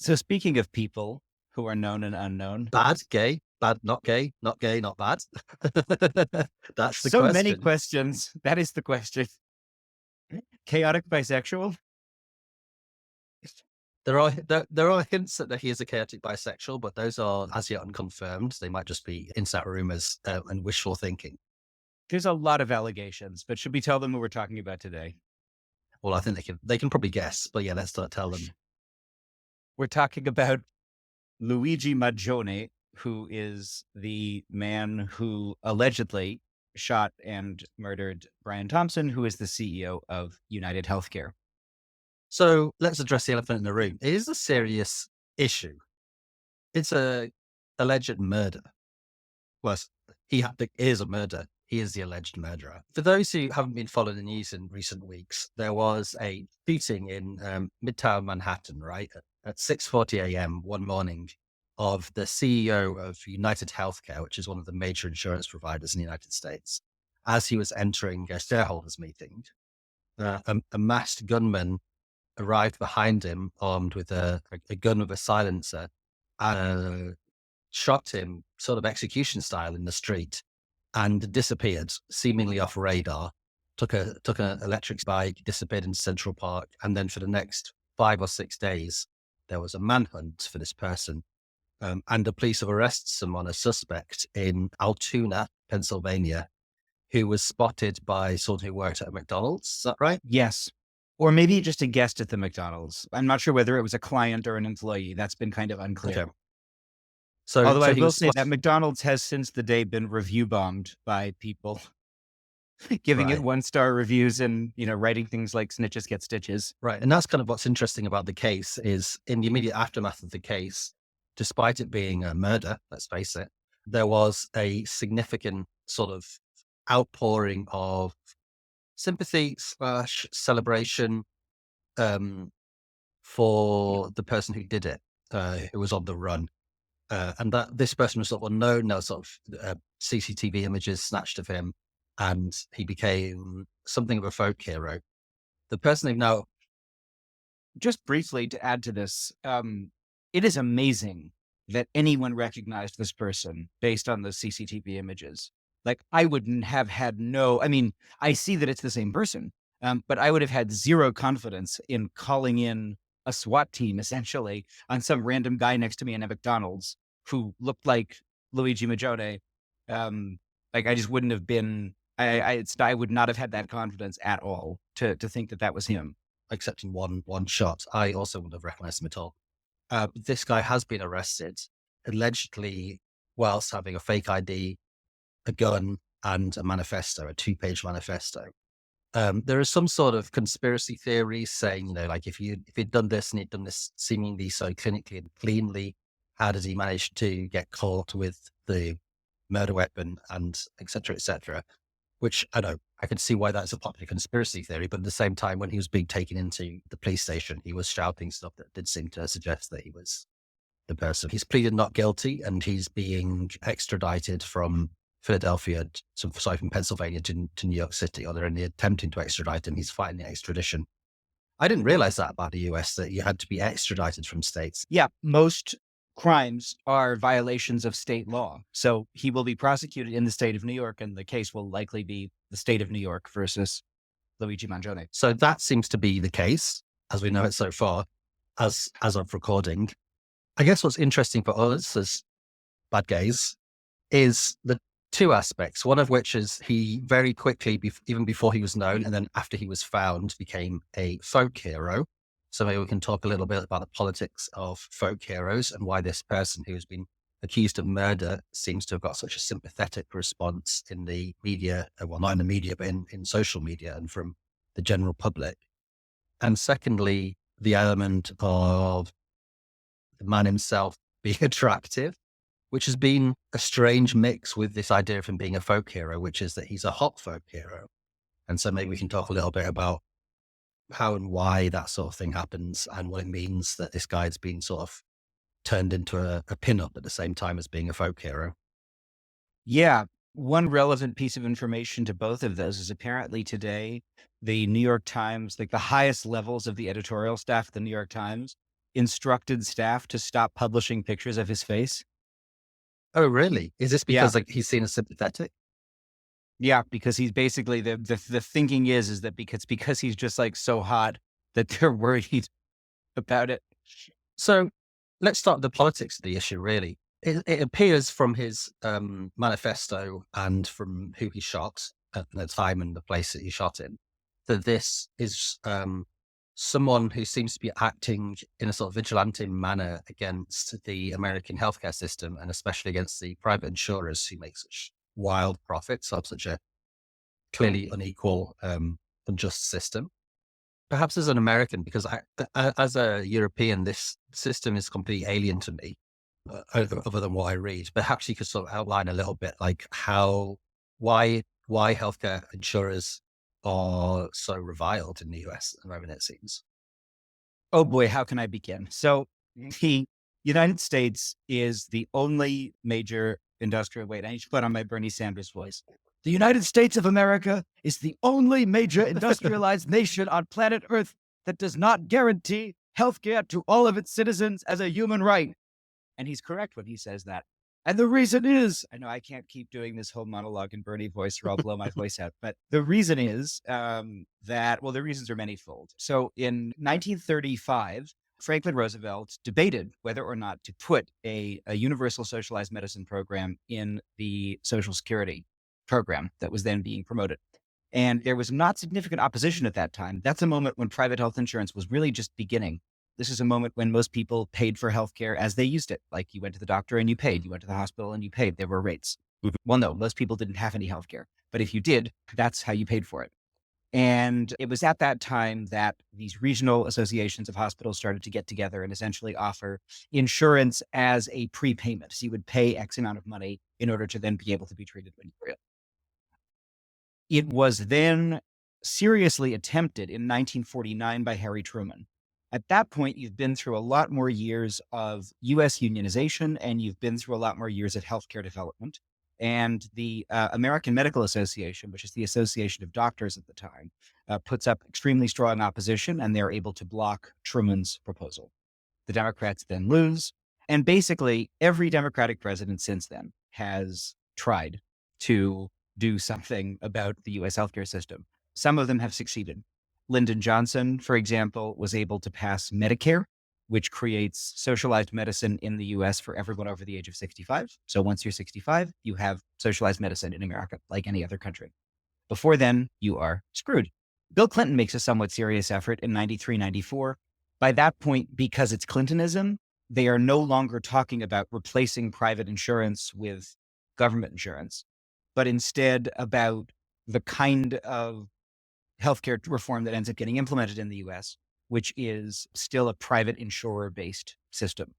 So speaking of people who are known and unknown, Bad, gay, not gay, not bad. That's the so many question. questions. That is the question. Chaotic bisexual? There are hints that he is a chaotic bisexual, but those are as yet unconfirmed. They might just be inside rumors and wishful thinking. There's a lot of allegations, but should we tell them who we're talking about today? Well, I think they can probably guess, but yeah, let's not tell them. We're talking about Luigi Mangione, who is the man who allegedly shot and murdered Brian Thompson, who is the CEO of United Healthcare. So let's address the elephant in the room. It is a serious issue. It's a alleged murder. Well, it is a murder. He is the alleged murderer. For those who haven't been following the news in recent weeks, there was a shooting in Midtown Manhattan, right at 6:40 a.m. one morning, of the CEO of United Healthcare, which is one of the major insurance providers in the United States. As he was entering a shareholders meeting, a masked gunman arrived behind him, armed with a gun with a silencer, and shot him sort of execution style in the street and disappeared, seemingly off radar. Took an electric bike, disappeared in Central Park, and then for the next 5 or 6 days, there was a manhunt for this person. And the police have arrested someone, a suspect in Altoona, Pennsylvania, who was spotted by someone who worked at a McDonald's. Is that right? Yes. Or maybe just a guest at the McDonald's. I'm not sure whether it was a client or an employee. That's been kind of unclear. Okay. So, Although I so he will was say spotted. that McDonald's has since the day been review bombed by people giving it Right. 1-star reviews and, writing things like snitches get stitches. Right. And that's kind of what's interesting about the case is in the immediate aftermath of the case, despite it being a murder, let's face it, there was a significant sort of outpouring of sympathy slash celebration um, for the person who did it, who was on the run. And that this person was sort of unknown. There was sort of CCTV images snatched of him, and he became something of a folk hero. The person they've now. Just briefly to add to this, it is amazing that anyone recognized this person based on the CCTV images. Like I wouldn't have had I mean, I see that it's the same person, but I would have had zero confidence in calling in a SWAT team essentially on some random guy next to me in a McDonald's who looked like Luigi Magione. Like I just wouldn't have been. I would not have had that confidence at all to think that that was him. Accepting one shot. I also wouldn't have recognized him at all. This guy has been arrested, allegedly whilst having a fake ID, a gun, and a manifesto, a 2-page manifesto. There is some sort of conspiracy theory saying, like if he'd done this and he'd done this seemingly so clinically and cleanly, how did he manage to get caught with the murder weapon and et cetera, et cetera? Which I know I can see why that's a popular conspiracy theory, but at the same time, when he was being taken into the police station, he was shouting stuff that did seem to suggest that he was the person. He's pleaded not guilty, and he's being extradited from from Pennsylvania to New York City, or they're attempting to extradite him. He's fighting the extradition. I didn't realize that about the US, that you had to be extradited from states. Yeah, most crimes are violations of state law. So he will be prosecuted in the state of New York, and the case will likely be the state of New York versus Luigi Mangione. So that seems to be the case, as we know it so far, as of recording. I guess what's interesting for us as bad gays is the two aspects, one of which is he very quickly, even before he was known, and then after he was found, became a folk hero. So maybe we can talk a little bit about the politics of folk heroes and why this person who's been accused of murder seems to have got such a sympathetic response in the media, well, not in the media, but in social media and from the general public. And secondly, the element of the man himself being attractive, which has been a strange mix with this idea of him being a folk hero, which is that he's a hot folk hero. And so maybe we can talk a little bit about how and why that sort of thing happens and what it means that this guy's been sort of turned into a pin-up at the same time as being a folk hero. Yeah. One relevant piece of information to both of those is apparently today, the New York Times, like the highest levels of the editorial staff at the New York Times, instructed staff to stop publishing pictures of his face. Oh, really? Is this Yeah. because, like, he's seen as sympathetic? Yeah, because he's basically the thinking is that because he's just, like, so hot that they're worried about it. So let's start the politics of the issue, really. It appears from his manifesto and from who he shot at the time and the place that he shot in, that this is someone who seems to be acting in a sort of vigilante manner against the American healthcare system and especially against the private insurers who make such wild profits of such a clearly unequal, unjust system. Perhaps as an American, because as a European, this system is completely alien to me, other than what I read. Perhaps you could sort of outline a little bit, like why healthcare insurers are so reviled in the US at the moment, it seems. Oh boy, how can I begin? So the United States is the only major industrial wait, I need to put on my Bernie Sanders voice. The United States of America is the only major industrialized nation on planet Earth that does not guarantee healthcare to all of its citizens as a human right. And he's correct when he says that. And the reason is, I know I can't keep doing this whole monologue in Bernie voice or I'll blow my voice out. But the reason is well, the reasons are manyfold. So in 1935, Franklin Roosevelt debated whether or not to put a universal socialized medicine program in the Social Security program that was then being promoted. And there was not significant opposition at that time. That's a moment when private health insurance was really just beginning. This is a moment when most people paid for healthcare as they used it. Like you went to the doctor and you paid, you went to the hospital and you paid. There were rates. Mhm. Well, no, most people didn't have any healthcare. But if you did, that's how you paid for it. And it was at that time that these regional associations of hospitals started to get together and essentially offer insurance as a prepayment. So you would pay X amount of money in order to then be able to be treated when you were ill. It was then seriously attempted in 1949 by Harry Truman. At that point, you've been through a lot more years of US unionization and you've been through a lot more years of healthcare development. And the American Medical Association, which is the association of doctors at the time, puts up extremely strong opposition and they're able to block Truman's proposal. The Democrats then lose. And basically, every Democratic president since then has tried to do something about the US healthcare system. Some of them have succeeded. Lyndon Johnson, for example, was able to pass Medicare, which creates socialized medicine in the US for everyone over the age of 65. So once you're 65, you have socialized medicine in America, like any other country. Before then, you are screwed. Bill Clinton makes a somewhat serious effort in 93, 94. By that point, because it's Clintonism, they are no longer talking about replacing private insurance with government insurance, but instead about the kind of healthcare reform that ends up getting implemented in the US, which is still a private insurer based system.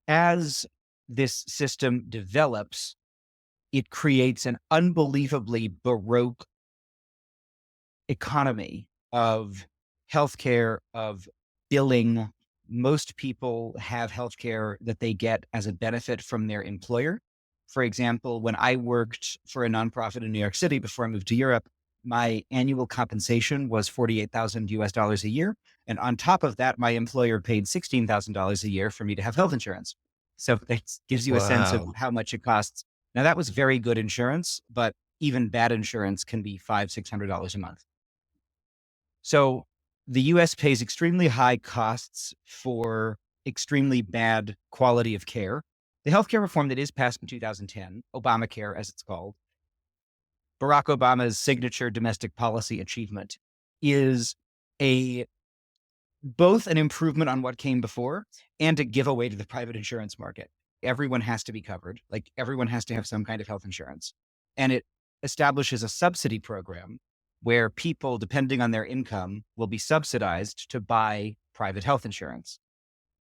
As this system develops, it creates an unbelievably baroque economy of healthcare, of billing. Most people have healthcare that they get as a benefit from their employer. For example, when I worked for a nonprofit in New York City before I moved to Europe, my annual compensation was 48,000 US dollars a year. And on top of that, my employer paid $16,000 a year for me to have health insurance. So that gives you a sense of Wow. how much it costs. Now, that was very good insurance, but even bad insurance can be $500, $600 a month. So the US pays extremely high costs for extremely bad quality of care. The healthcare reform that is passed in 2010, Obamacare as it's called, Barack Obama's signature domestic policy achievement, is a both an improvement on what came before and a giveaway to the private insurance market. Everyone has to be covered. Like everyone has to have some kind of health insurance. And it establishes a subsidy program where people, depending on their income, will be subsidized to buy private health insurance.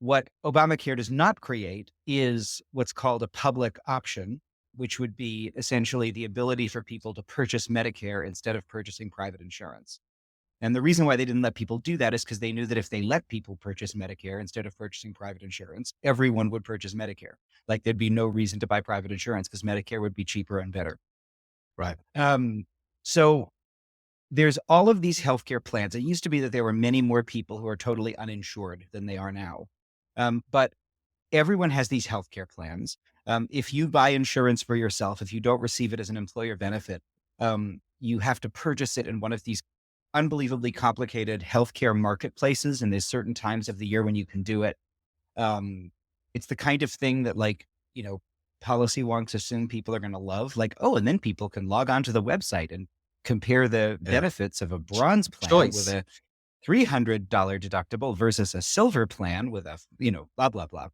What Obamacare does not create is what's called a public option, which would be essentially the ability for people to purchase Medicare instead of purchasing private insurance. And the reason why they didn't let people do that is because they knew that if they let people purchase Medicare instead of purchasing private insurance, everyone would purchase Medicare. Like there'd be no reason to buy private insurance because Medicare would be cheaper and better. Right. So there's all of these healthcare plans. It used to be that there were many more people who are totally uninsured than they are now. But everyone has these healthcare plans. If you buy insurance for yourself, if you don't receive it as an employer benefit, you have to purchase it in one of these unbelievably complicated healthcare marketplaces. And there's certain times of the year when you can do it. Um, it's the kind of thing that, like, policy wonks assume people are going to love. Like, oh, and then people can log onto the website and compare the Yeah. benefits of a bronze plan with Choice. a $300 deductible versus a silver plan with a, blah, blah, blah.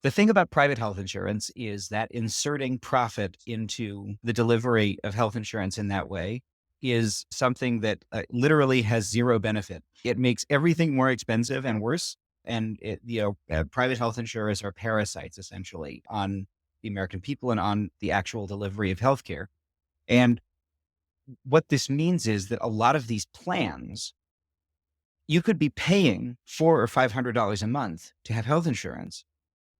The thing about private health insurance is that inserting profit into the delivery of health insurance in that way is something that literally has zero benefit. It makes everything more expensive and worse. And private health insurers are parasites essentially on the American people and on the actual delivery of healthcare. And what this means is that a lot of these plans, you could be paying $400 or $500 a month to have health insurance,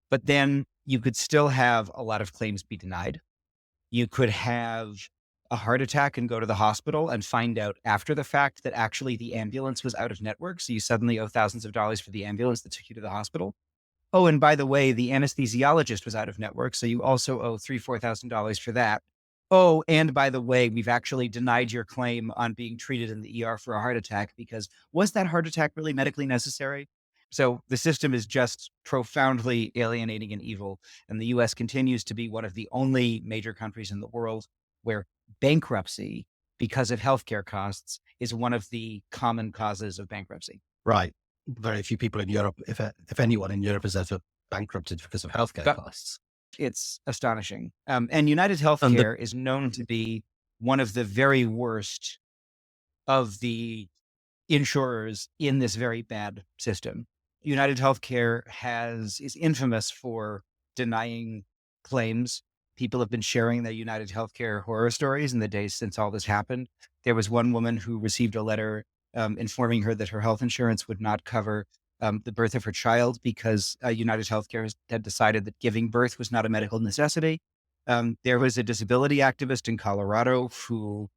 but then you could still have a lot of claims be denied. You could have a heart attack and go to the hospital and find out after the fact that actually the ambulance was out of network. So you suddenly owe thousands of dollars for the ambulance that took you to the hospital. Oh, and by the way, the anesthesiologist was out of network. So you also owe $3,000-$4,000 for that. Oh, and by the way, we've actually denied your claim on being treated in the ER for a heart attack because was that heart attack really medically necessary? So the system is just profoundly alienating and evil. And the US continues to be one of the only major countries in the world where bankruptcy, because of healthcare costs, is one of the common causes of bankruptcy. Right. Very few people in Europe, if anyone in Europe has ever bankrupted because of healthcare But costs. it's astonishing. And United And the Healthcare is known to be one of the very worst of the insurers in this very bad system. United Healthcare is infamous for denying claims. People have been sharing their United Healthcare horror stories in the days since all this happened. There was one woman who received a letter informing her that her health insurance would not cover the birth of her child because United Healthcare had decided that giving birth was not a medical necessity. There was a disability activist in Colorado who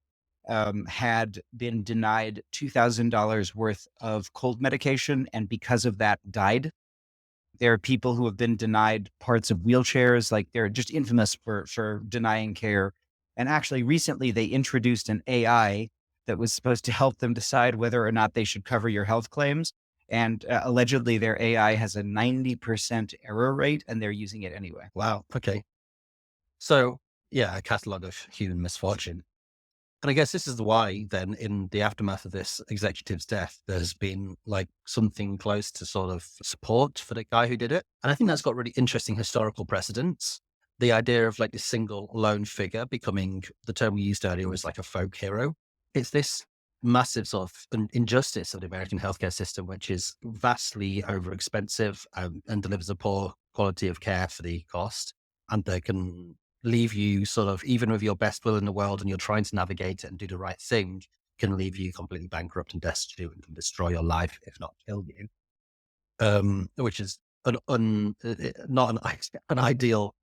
had been denied $2,000 worth of cold medication and because of that died. There are people who have been denied parts of wheelchairs, like they're just infamous for denying care. And actually recently they introduced an AI that was supposed to help them decide whether or not they should cover your health claims. And allegedly their AI has a 90% error rate and they're using it anyway. wow. Okay. So yeah, a catalogue of human misfortune. And I guess this is why then in the aftermath of this executive's death, there's been like something close to sort of support for the guy who did it. And I think that's got really interesting historical precedents. The idea of like this single lone figure becoming, the term we used earlier was like a folk hero. It's this massive sort of injustice of the American healthcare system, which is vastly over expensive and delivers a poor quality of care for the cost. And they can leave you sort of, even with your best will in the world and you're trying to navigate it and do the right thing, can leave you completely bankrupt and destitute and can destroy your life, if not kill you. Which is not an ideal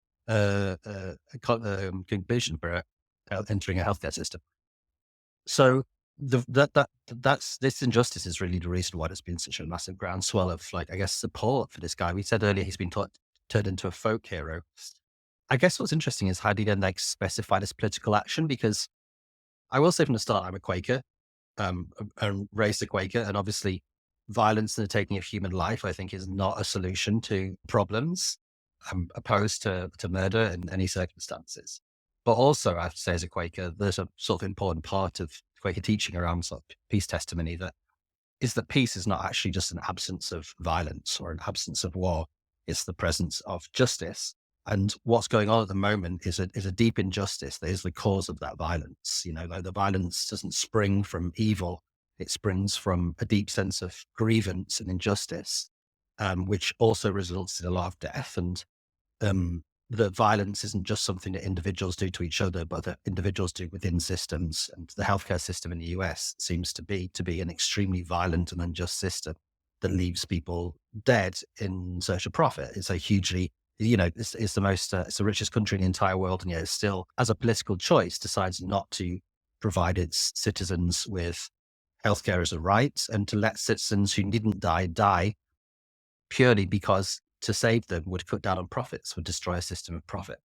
conclusion for entering a healthcare system. So that's this injustice is really the reason why there's been such a massive groundswell of like, I guess, support for this guy. We said earlier he's been turned into a folk hero. I guess what's interesting is how do you then like specify this political action? Because I will say from the start, I'm a Quaker, and raised a Quaker, and obviously violence and the taking of human life, I think, is not a solution to problems. I'm opposed to murder in any circumstances. But also, I have to say, as a Quaker, there's a sort of important part of Quaker teaching around sort of peace testimony that is that peace is not actually just an absence of violence or an absence of war. It's the presence of justice. And what's going on at the moment is a deep injustice that is the cause of that violence. You know, like the violence doesn't spring from evil. It springs from a deep sense of grievance and injustice, which also results in a lot of death. And the violence isn't just something that individuals do to each other, but that individuals do within systems. And the healthcare system in the US seems to be an extremely violent and unjust system that leaves people dead in search of profit. It's a hugely, it's the most, it's the richest country in the entire world. And yet it still, as a political choice, decides not to provide its citizens with healthcare as a right and to let citizens who didn't die purely because to save them would cut down on profits, would destroy a system of profit.